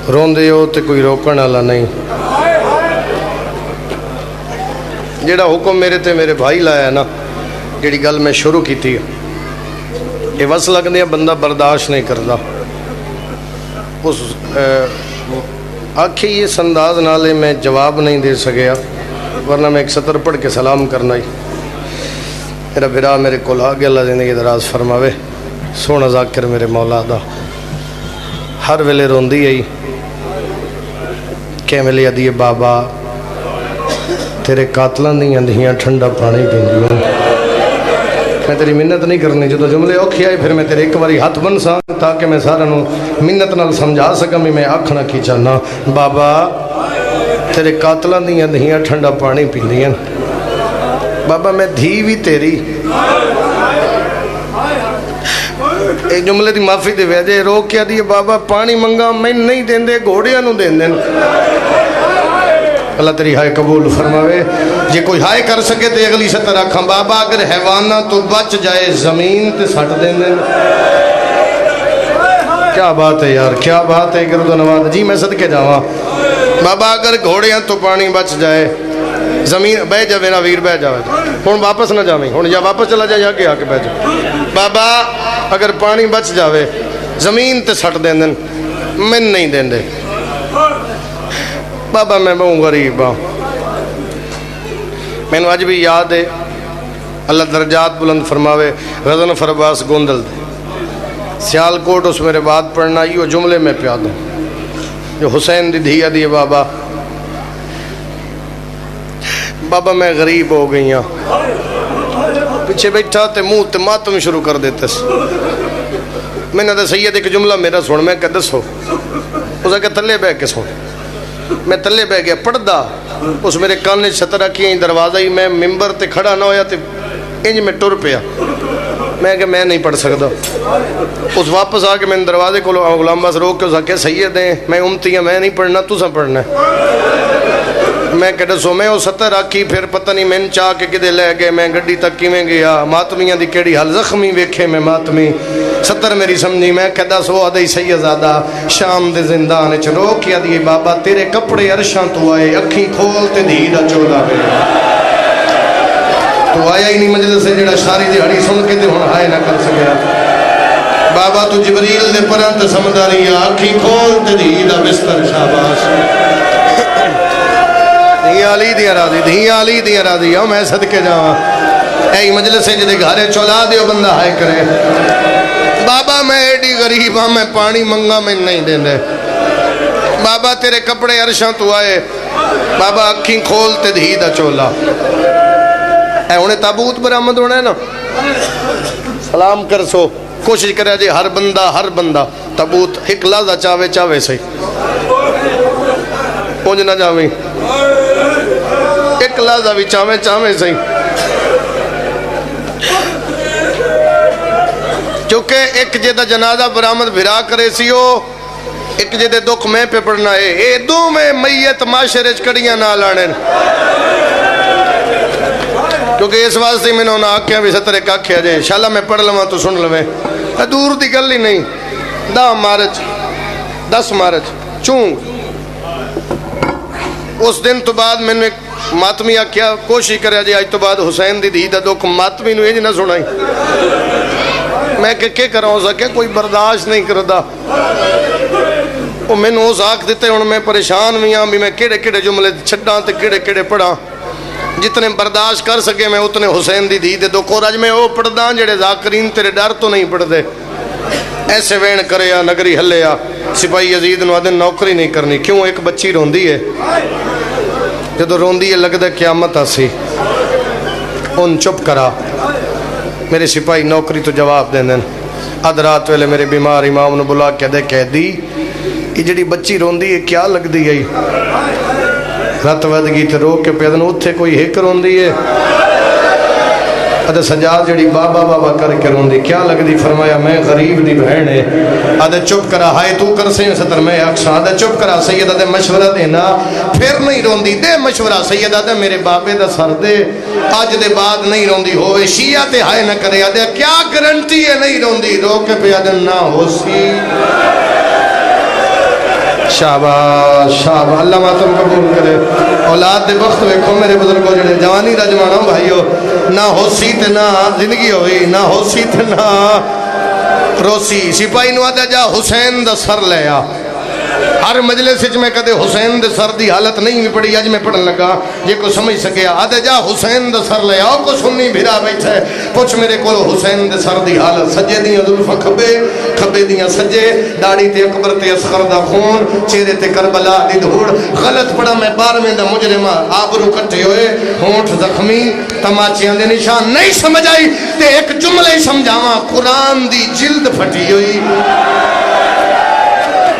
روندے ہو تے کوئی روکن والا نہیں جیڑا حکم میرے تے میرے بھائی لایا ہے نا جیڑی گل میں شروع کی تھی یہ وس لگنے بندہ برداشت نہیں کرتا اس آکھی اس انداز نالے میں جواب نہیں دے سکیا ورنہ میں ایک سطر پڑھ کے سلام کرنا ہی میرا بھرا میرے کو آگے اللہ زندگی دراز فرماوے سونا ذاکر میرے مولا دا ہر ویلے روندی آئی کہ ملے ادیے بابا تیرے قاتلان دیاں دہیاں ٹھنڈا پانی پیندیوں میں تیری منت نہیں کرنی جو جملے اوکھی آئے پھر میں تیرے ایک باری ہاتھ بن سا تاکہ میں سارا نو منت نال سمجھا سکا میں آکھنا کی چاہنا بابا تیرے قاتلان دیاں دہیاں ٹھنڈا پانی پیندیاں بابا میں دھی بھی تیری ایک جملے دی معافی دے ویجے رو کیا دیئے بابا پانی منگا میں نہیں دین دے گھوڑیاں نو دین دین اللہ تیری ہائے قبول فرماوے جے کوئی ہائے کر سکے تے اگلی سطر رکھاں بابا اگر حیوانہ تو بچ جائے زمین تے سٹ دین دین کیا بات ہے یار کیا بات ہے گرد و نواز جی میں صدقے جاواں بابا اگر گھوڑیاں تو پانی بچ جائے زمین بہ جاوے نا ویر بہ جاوے ہون واپس نہ جاویں ہون یا واپس چلا جائے یا کے آکے بہ جاوے بابا اگر پانی بچ جاوے زمین تے سٹ دین دین میں نہیں دین دے بابا میں بہوں غریب ہاں میں نے آج بھی یاد ہے اللہ درجات بلند فرماوے غزن فرباس گوندل دے سیال کوٹ اس میرے بات پڑھنا یہ جملے میں پیاد ہوں جو حسین دی دھیا دیے بابا بابا میں غریب ہو گئی ہوں پیچھے بیٹھا تے منہ تے ماتم شروع کر دیتے میں نے سید ایک جملہ میرا سن میں کہ دسو اس کہ تلے بہ کے سن میں تلے بہ گیا پڑھ دا اس میرے کان چھتر رکھی دروازہ ہی میں ممبر تے کھڑا نہ ہویا تے انج میں ٹر پیا میں کہ میں نہیں پڑھ سکتا اس واپس آ کے میں دروازے کو غلام باس روک کے اس آکے سید ہیں میں امتی ہیں میں نہیں پڑھنا تو سا پڑھنا ہے میں کہ دسو میں وہ ستر آکھی پھر پتہ نہیں میں چاہ کے کدے لے گئے میں گڈی تک کی میں گیا ماتمیاں دی کیڑی حال زخمی ویکھے میں ماتمی ستر میری سمجھی میں کہ دس وہ آدھائی سیدزادہ شام دے زندان اچ رو کیا دیئے بابا تیرے کپڑے عرشاں تو آئے اکھی کھول تے دھیدہ چولا بے تو آیا ہی نہیں مجلس سے جڑا شاری دیہڑی سن کے تے ہن ہائے نہ کر سکیا بابا تو جبریل دے پران تے سمجھداری اکھی کھول تے دھیدہ بستر شاباش دھیاں علی دیاں راضی دھیاں علی دیاں راضی ہوں میں صدقے جاواں اے مجلس سے جدے گھارے چولا دیو بندہ ہائے کرے بابا میں ایڈی غریب ہاں میں پانی منگا میں نہیں دین دے بابا تیرے کپڑے عرشاں تو آئے بابا اکھیں کھول تے دھی دا چولا اے انہیں تابوت برآمد ہونا ہے نا سلام کر سو کوشش کرے جے ہر بندہ تابوت ایک لحظہ چاوے چاوے سے پونج نہ جاویں ایک لحظہ بھی چاوے چاوے سے چونکہ ایک جیدہ جنازہ برآمد بھرا کرے سیو ایک جیدے دکھ میں پہ پڑھنا ہے اے دو میں میت معاشرے کڑیاں نہ لانے کیونکہ اس واسطے میں نے آکھیاں بھی سترے کاکھیا جائے انشاءاللہ میں پڑھ لواں تو سن لویں دور دی گل ہی نہیں 10 مارچ چونگ اس دن تو بعد میں نے ماتمی آکھیا کوشش کریا جائے آج تو بعد حسین دی دھیدہ دکھ ماتمی نو یہ نہ سنائی میں کہ کراں سکے کوئی برداشت نہیں کردا وہ میں نے اس آکھ دیتے ہوں میں پریشان بھی ہاں بھی میں کیڑے جملے چھڑاں تے کیڑے پڑھاں جتنے برداشت کر سکے میں اتنے حسین دی دھیدے دکھ اور اج میں وہ پڑھداں جڑے ذاکرین تیرے ڈر تو نہیں پڑھ دے ایسے وین کرے یا نگری ہلے یا سپاہی یزید نو آدھن نوکری نہیں کرنی کیوں ایک بچی روندی ہے جدو روندی ہے لگتا ہے قیامت آسی ان چپ کرا میرے سپاہی نوکری تو جواب دیں دیں اد رات ویلے میرے بیمار امام نے بلا کے دے کہہ دی یہ جڑی بچی روندی ہے کیا لگ دی ہے رات ودگی تے رو کے پیدن اتھے کوئی ہک روندی ہے ادھے سجاد جڑی بابا کر کے روندی کیا لگ دی فرمایا میں غریب دی بہن ہے ادھے چپ کرا ہائے تو کر سے ستر میں اکشا ادھے چپ کرا سید ادھے مشورہ دینا پھر نہیں روندی دے مشورہ سید ادھے میرے بابے دا سر دے آج دے بعد نہیں روندی ہوئے شیعہ تے ہائے نہ کرے ادھے کیا گرنٹی ہے نہیں روندی رو کے پیدن نہ ہو سی شاباش اللہ ماتم قبول کرے اولاد دے وقت ویکھو میرے بزرگوں جڑے جوانی رجوانوں بھائیو نہ ہو سی تے نہ زندگی ہوئی نہ ہو سی تے نہ روسی سپاہی نو آدھا جا حسین دا سر لے آ ہر مجلس میں کدے حسین دے سر دی حالت نہیں بھی پڑی. اج میں پڑھن لگا جے کو سمجھ سکیا آدھے جا حسین دے سر لے آؤ کو سنی بھرا بیٹھے پوچھ میرے کو حسین دے سر دی حالت. سجے دیاں زلفاں کھبے کھبے دیاں سجے, داڑھی تے اکبر تے اصغر دا خون, چہرے تے کربلا دی دھوڑ. غلط پڑھا میں 12ویں دا مجرمہ, آبرو کٹے ہوئے, ہونٹ زخمی, تماچیاں دے نشان. نہیں سمجھ آئی تے ایک جملے سمجھاواں, قرآن دی جلد پھٹی ہوئی.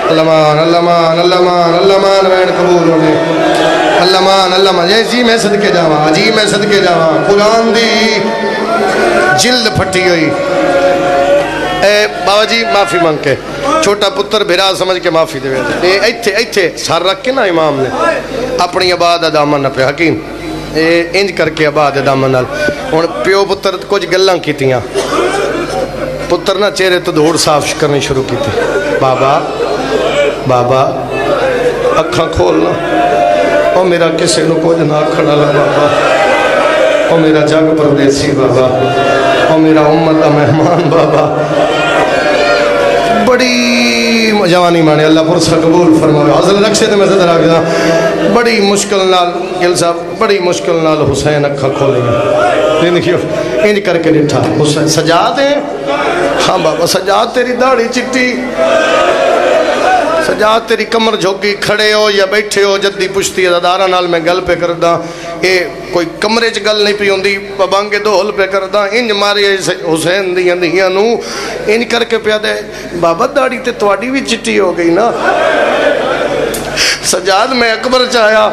اللہمان اللہمان اللہمان اللہمان وین قبول ہونے اللہمان اللہمان. جی میں صدقے جاواں, جی میں صدقے جاواں, قرآن دی جلد پھٹی ہوئی. اے بابا جی معافی مانگ کے, چھوٹا پتر بھرا سمجھ کے معافی دے. ایتھے ایتھے سر رکھ کے نا امام نے اپنی آباد دامن نہ پہ حکیم انج کر کے آباد دامن نال. ہن پیو پتر کچھ گلاں کیتیاں, پتر نا چہرے تو دھوڑ صاف کرنی شروع کیتی. بابا بابا اکھاں کھولنا, او میرا کسے نو کچھ نہ کھڑا لا بابا, او میرا جگ پردیسی بابا, او میرا امت دا مہمان بابا. بڑی جوانی مانے اللہ پرسہ قبول فرمائے. حضرت رکشے تے میں زدہ رکھ دا بڑی مشکل نال گل صاحب, بڑی مشکل نال حسین اکھاں کھولیں گے. دیکھیو انج کر کے ڈٹھا حسین سجاد ہے. ہاں بابا سجاد تیری داڑھی چٹی, سجاد تیری کمر جھوکی, کھڑے ہو یا بیٹھے ہو جدی پشتی ادارہ نال میں گل پہ کردہ. اے کوئی کمرے چ گل نہیں پی ہوندی, پابانگے دھول پہ کردہ. انج ماری حسین دیاں دیاں نو انج کر کے پیا دے. بابا داڑھی تے تواڈی بھی چٹی ہو گئی نا. سجاد میں اکبر چاہیا,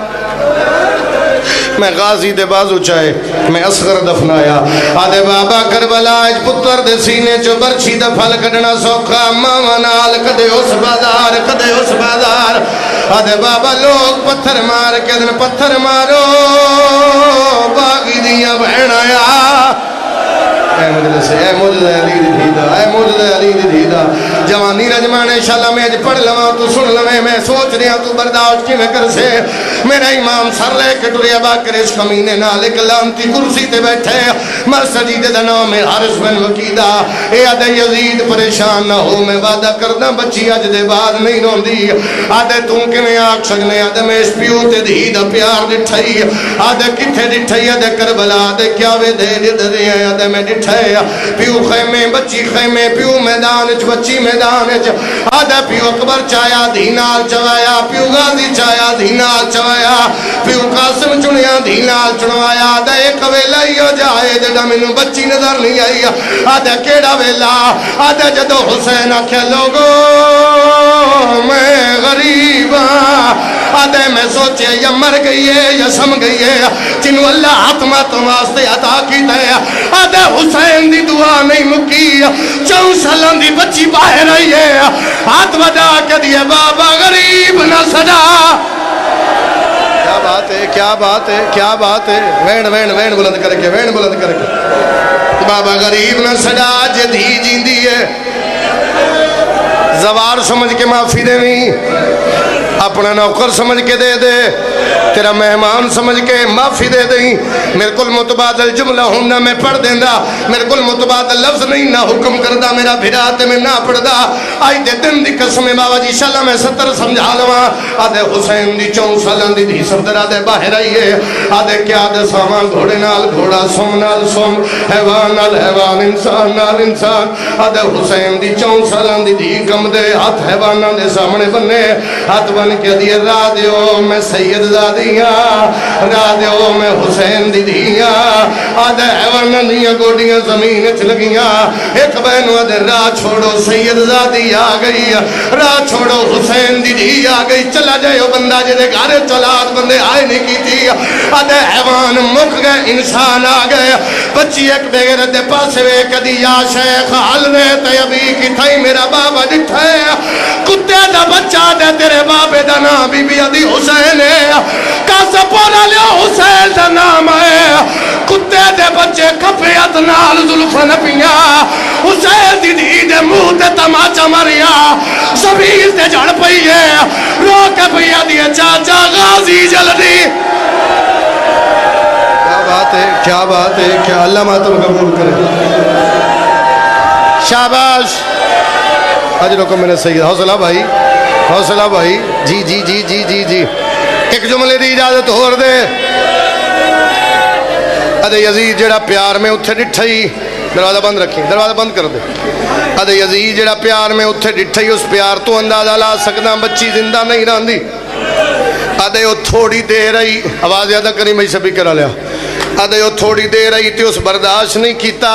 میں غازی دے بازو چاہے, میں اصغر دفنایا. آدھے بابا کربلا اج پتر دے سینے چو برچھی دا پھل کڈنا سوکھا, ماما نال کدے اس بازار کدے اس بازار. آدھے بابا لوگ پتھر مار کے دن پتھر مارو باغی دیاں بہن آیا. اے مجلس اے موجد علی دی دھیدہ, اے موجد علی دی دھیدہ. جوانی رجمانے شاءاللہ میں اج پڑھ لواں تو سن لویں, میں سوچ رہا تو برداشت کی میں کر سے. میرا امام سر لے کے ٹریا باکر اس کمینے نال ایک لانتی کرسی تے بیٹھے, مر سجید دا نام ہے حارث بن وقیدہ. اے آدھے یزید پریشان نہ ہو, میں وعدہ کردہ بچی اج دے بعد نہیں روندی. آدھے تم کے میں آگ سکنے, آدھے میں اس پیو تے دھیدہ پیار ڈٹھائی. آدھے کتھے ڈٹھائی, آدھے کربلا, آدھے کیا وے دے دے ہیں, آدھے میں ڈٹھائی. پیو خیمے بچی خیمے, پیو میدان اچ بچی میدان اچ. آدھا پیو اکبر چایا دھینال چوایا, پیو غازی چایا دھینال چوایا, پیو قاسم چنیا دھینال چنوایا. آدھا ایک ویلا ہی ہو جائے جڑا مینوں بچی نظر نہیں آئی. آدھا کیڑا ویلا, آدھا جدو حسین آکھیا لوگو میں غریب ہاں. آدھے میں سوچے یا مر گئی ہے یا سم گئی ہے, جنہوں اللہ حتمہ تم واسطے عطا کیتا ہے. آدھے حسین دی دعا نہیں مکی, 4 سالوں دی بچی باہر آئی ہے. ہاتھ ودا کے دیے بابا غریب نہ سجا. کیا بات ہے, کیا بات ہے, کیا بات ہے. وین وین وین بلند کر کے, وین بلند کر کے. بابا غریب نہ سجا جے دھی جیندی ہے. زوار سمجھ کے معافی دے نہیں, اپنا نوکر سمجھ کے دے دے, تیرا مہمان سمجھ کے معافی دے دیں. میرے کل متبادل جملہ ہوں نہ میں پڑھ دیندہ, میرے کل متبادل لفظ نہیں نہ حکم کردہ, میرا بھراتے میں نہ پڑھ دا. آئی دے دن دی قسم بابا جی شاءاللہ میں 70 سمجھا لواں. آدھے حسین دی 4 سالوں دی دھی صفدر آدھے باہر آئی ہے. آدھے کیا آدھے سامان گھوڑے نال گھوڑا, سوم نال سوم, حیوان نال حیوان, انسان نال انسان. آدھے حسین دی 4 سالوں دی دھی کم دے, ہاتھ حیواناں دے سامنے بننے, ہاتھ بن کے دیئے راہ دیو میں سید زادیاں, راہ دیو میں حسین دی دیاں. آدھے حیواناں دیاں گوڑیاں زمین اچھ لگیاں. ایک بہنو آدھے راہ چھوڑو سید زادی آ گئی, راہ چھوڑو حسین دی دی آ گئی. چلا جائے وہ بندہ جدے گھارے چلات بندے آئے نہیں کی تھی. آدھے حیوان مک گئے, انسان آ گئے. بچی ایک بغیرت دے پاسے وے کدی یا شیخ حل رہے تے ابھی کی تھائی میرا بابا جٹھے. کتے دا بچہ دے تیرے بابے دا نام بی بی ادھی حسین ہے, کاسا پورا لیا حسین دا نام ہے. کتے دے بچے کفیت نال ظلفن پیا, حسین دی دی دے منہ تے تماچا مریا, زمین تے جڑ پئی ہے, رو کے پیا دیے چاچا غازی جلدی. کیا بات ہے, کیا بات ہے, کیا اللہ ماتم قبول کرے. شاباش, اجرکم میرے سید. حوصلہ بھائی, حوصلہ بھائی جی جی جی جی جی جی ایک جملے دی اجازت ہور دے ادے یزید جڑا پیار میں اتھے ڈٹھا ہی دروازہ بند رکھیں دروازہ بند کر دے ادے یزید جڑا پیار میں اتھے ڈٹھا ہی اس پیار تو اندازہ لا سکنا بچی زندہ نہیں رہندی ادے وہ تھوڑی دیر رہی آواز زیادہ کری میں سبھی کرا لیا ادے وہ تھوڑی دیر رہی تے اس برداشت نہیں کیتا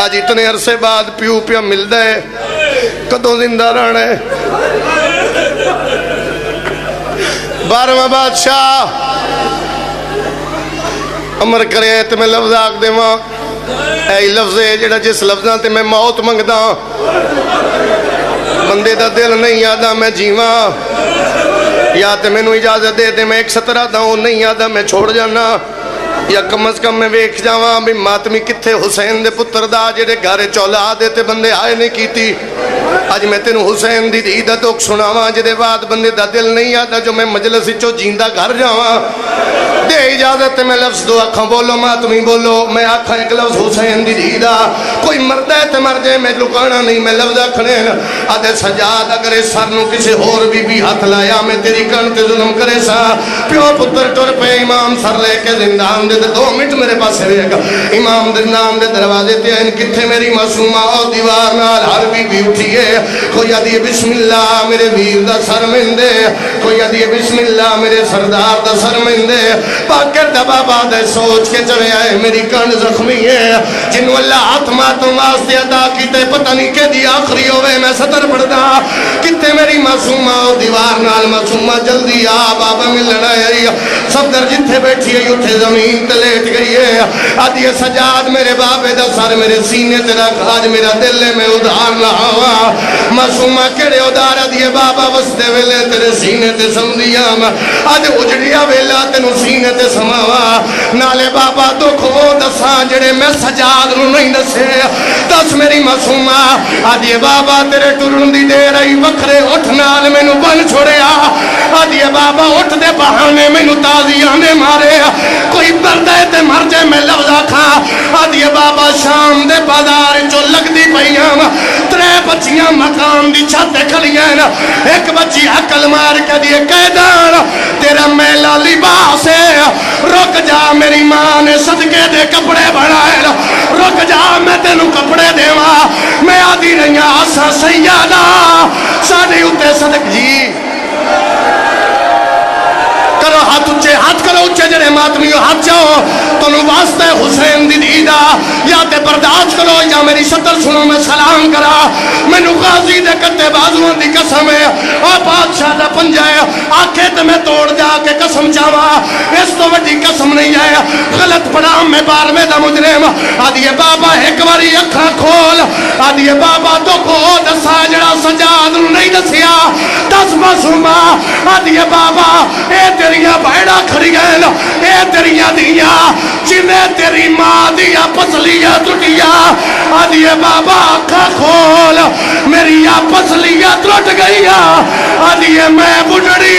آج اتنے عرصے بعد پیو پیا مل دے کدوں زندہ رہنا ہے 12واں بادشاہ امر کرے تے میں لفظ آکھ دے ماں اے لفظ ہے جڑا جس لفظاں تے میں موت منگدا بندے دا دل نہیں یادا میں جیواں یا تے میں نو اجازت دے دے میں ایک سطرہ داؤں نہیں یادا میں چھوڑ جانا یا کم از کم میں ویکھ جاواں بھی ماتمی کتھے حسین دے پتر دا جڑے گھارے چولا دیتے بندے آئے نہیں کیتی آج میں تینوں حسین دی دیدہ توک سناواں جدے بعد بندے دا دل نہیں آتا جو میں مجلس چو جیندہ گھر جاواں دے اجازت میں لفظ دو آنکھاں بولو ماتمی بولو میں آنکھاں ایک لفظ حسین دی دیدہ کوئی مرد ہے تے مر جائے میں لکانا نہیں میں لفظ آکھنے آدھے سجاد اگر سر نو کسی اور بھی ہاتھ لایا میں تیری کن تے ظلم کرے سا پیو پتر ٹر پہ امام سر لے کے زندان دے 2 منٹ میرے پاس رہے گا امام زندان دے دروازے تے ان کتھے میری معصومہ اور دیوار نال ہر بھی اٹھی ہے کوئی آدھی بسم اللہ میرے ویر دا سر مندے کوئی آدھی بسم اللہ میرے سردار دا سر مندے پاکر دبا بادے سوچ کے چلے آئے میری کن زخمی ہے جنہوں اللہ ہاتھ ماتوں واسطے ادا کیتے پتہ نہیں کہ دی آخری ہوئے میں سطر پڑھدا کتے میری معصومہ اور دیوار نال معصومہ جلدی آ بابا ملنا ہے صدر جتھے بیٹھی ہے اتھے زمین تے لیٹ گئی ہے آدھی سجاد میرے بابے دا سر میرے سینے تے رکھ آج میرا دل ہے میں ادھار نہ ہوا معصومہ کڑے ادھار آدھی بابا وستے ویلے تیرے سینے تے سمدیا آج اجڑیا ویلا تینو سینے تے سماوا نالے بابا دکھ وہ دساں جڑے میں سجاد نو نہیں دسے دس میری معصومہ آدھی بابا تیرے ٹرن دی دے رہی وکھرے اٹھ نال میں نو بن چھوڑیا آدھی بابا اٹھ دے بہانے میں نو تازیانے مارے کوئی بردے تے مر جائے میں لفظہ کھا آدھی بابا شام دے بازار جو لگ دی پہیام 3 بچیاں مقام دی چھتے کھلیاں ایک بچی عقل مار کے دیے قیدان تیرا میلا لباس ہے رک جا میری ماں نے صدقے دے کپڑے بڑھائے رک جا میں تینوں کپڑے دیواں میں آدھی رہی آسا سیادہ ساڑھے اتے صدق جی کرو ہاتھ کرو اچھے جڑے ماتمیوں ہاتھ جاؤ تنو واسطہ حسین دی دیدہ یا تے برداشت کرو یا میری شطر سنو میں سلام کرا میں نو غازی دے کتے بازوان دی قسم ہے اور بادشاہ دا پنجائے آنکھیں تے میں توڑ جا کے قسم چاوا اس تو وڈی قسم نہیں ہے غلط پڑا میں بار میں دا مجرم آدھیے بابا ایک باری اکھا کھول آدھیے بابا تو کو دسا جڑا سجاد نہیں دسیا 10 معصومہ آدھیے بابا اے تیریاں بھیڑا کھڑی گئے اے تیریاں دیا جنہیں تیری ماں دیا پسلیاں ٹوٹیا آدھیے بابا آنکھا کھول میری پسلیاں ٹوٹ گئی آدھیے میں بڑھڑی